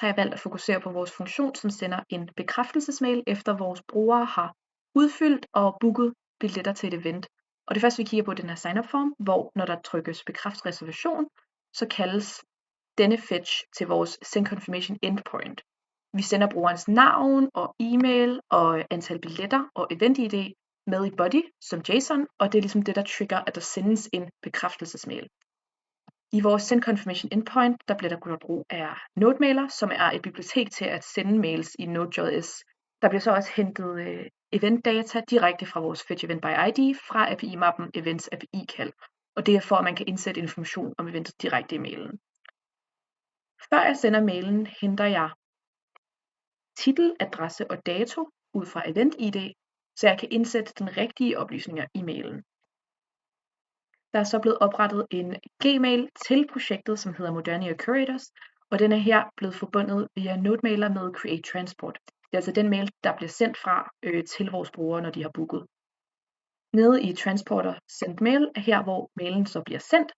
har jeg valgt at fokusere på vores funktion, som sender en bekræftelsesmail, efter vores brugere har udfyldt og booket billetter til et event. Og det første, vi kigger på, den her sign-up-form, hvor når der trykkes bekræft reservation, så kaldes denne fetch til vores send confirmation endpoint. Vi sender brugerens navn og e-mail og antal billetter og event-id med i body som JSON, og det er ligesom det, der trigger, at der sendes en bekræftelsesmail. I vores send confirmation endpoint, der bliver der gjort brug af NodeMailer, som er et bibliotek til at sende mails i Node.js. Der bliver så også hentet event data direkte fra vores fetch event by ID fra API-mappen events API-kald, og det er for, at man kan indsætte information om eventet direkte i mailen. Før jeg sender mailen, henter jeg titel, adresse og dato ud fra event-id, så jeg kan indsætte den rigtige oplysninger i mailen. Der er så blevet oprettet en Gmail til projektet, som hedder Modernia Curators, og den er her blevet forbundet via NodeMailer med Create Transport. Det er altså den mail, der bliver sendt fra til vores brugere, når de har booket. Nede i Transporter Send Mail er her, hvor mailen så bliver sendt,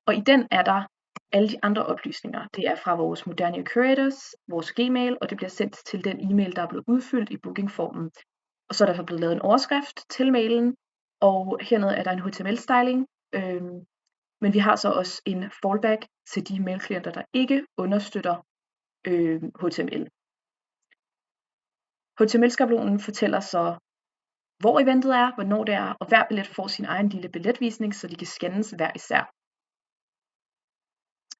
og i den er der alle de andre oplysninger. Det er fra vores Modernia Curators, vores Gmail, og det bliver sendt til den e-mail, der er blevet udfyldt i bookingformen. Og så er der så blevet lavet en overskrift til mailen, og hernede er der en HTML-styling, men vi har så også en fallback til de mailklienter, der ikke understøtter HTML. HTML-skabelonen fortæller så, hvor eventet er, hvornår det er, og hver billet får sin egen lille billetvisning, så de kan scannes hver især.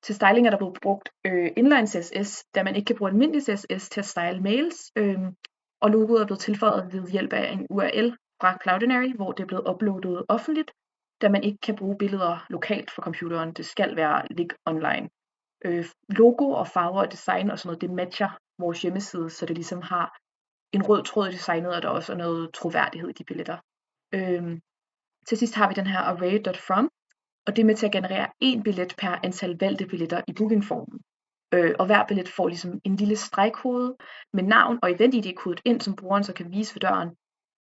Til styling er der blevet brugt inline CSS, da man ikke kan bruge almindelig CSS til at style mails, og logoet er blevet tilføjet ved hjælp af en URL fra Cloudinary, hvor det er blevet uploadet offentligt, da man ikke kan bruge billeder lokalt fra computeren. Det skal ligge online. Logo og farver og design og sådan noget, det matcher vores hjemmeside, så det ligesom har en rød tråd i designet, og der også er noget troværdighed i de billetter. Til sidst har vi den her array.from, og det er med til at generere en billet per antal valgte billetter i bookingformen. Og hver billet får ligesom en lille stregkode med navn og event-id kodet ind, som brugeren så kan vise ved døren,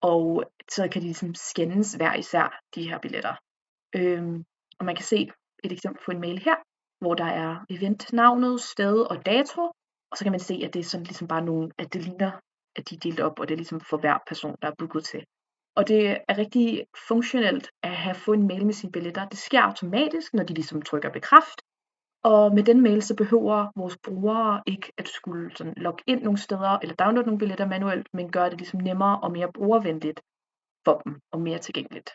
og så kan de ligesom scannes hver især, de her billetter. Og man kan se et eksempel på en mail her, hvor der er eventnavnet, sted og dato, og så kan man se, at det er sådan ligesom bare nogle, at det ligner, at de er delt op, og det er ligesom for hver person, der er booket til. Og det er rigtig funktionelt at få en mail med sine billetter. Det sker automatisk, når de ligesom trykker bekræft. Og med den mail, så behøver vores brugere ikke at skulle sådan logge ind nogle steder, eller downloade nogle billetter manuelt, men gøre det ligesom nemmere og mere brugervenligt for dem, og mere tilgængeligt.